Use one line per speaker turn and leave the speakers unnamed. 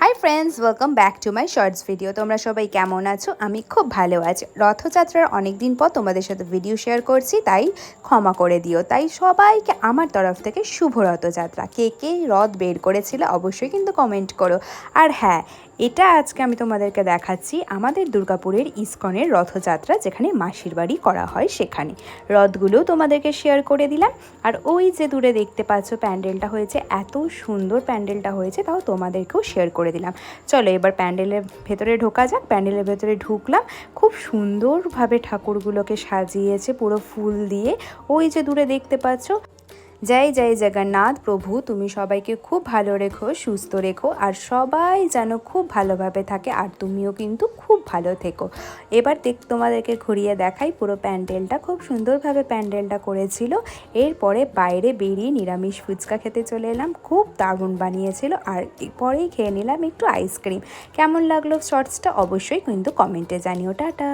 High friends, welcome back to my shorts video. তোমরা সবাই কেমন আছো? আমি খুব ভালো আছি। রথযাত্রার অনেক দিন পর তোমাদের সাথে ভিডিও শেয়ার করছি, তাই ক্ষমা করে দিও। তাই সবাইকে আমার তরফ থেকে শুভ রথযাত্রা। কে কে রথ বের করেছিলে অবশ্যই কিন্তু কমেন্ট করো। আর হ্যাঁ, এটা আজকে আমি তোমাদেরকে দেখাচ্ছি আমাদের দুর্গাপুরের ইস্কনের রথযাত্রা, যেখানে মাসির বাড়ি করা হয় সেখানে। রথগুলোও তোমাদেরকে শেয়ার করে দিলাম। আর ওই যে দূরে দেখতে পাচ্ছ প্যান্ডেলটা হয়েছে, এত সুন্দর প্যান্ডেলটা হয়েছে, তাও তোমাদেরকেও শেয়ার করে দিলাম। চলো এবার প্যান্ডেলের ভেতরে ঢোকা যাক। প্যান্ডেলের ভেতরে ঢুকলাম, খুব সুন্দরভাবে ঠাকুরগুলোকে সাজিয়েছে পুরো ফুল দিয়ে। ওই যে দূরে দেখতে পাচ্ছ, জয় জয় জগন্নাথ প্রভু, তুমি সবাইকে খুব ভালো রেখো, সুস্থ রেখো, আর সবাই যেন খুব ভালোভাবে থাকে, আর তুমিও কিন্তু খুব ভালো থেকো। এবার তোমাদেরকে ঘুরিয়ে দেখাই পুরো প্যান্ডেলটা। খুব সুন্দরভাবে প্যান্ডেলটা করেছিল। এরপরে বাইরে বেরিয়ে নিরামিষ ফুচকা খেতে চলে এলাম, খুব দারুণ বানিয়েছিল। আর পরেই খেয়ে নিলাম একটু আইসক্রিম। কেমন লাগলো শর্টসটা অবশ্যই কিন্তু কমেন্টে জানিও। টাটা।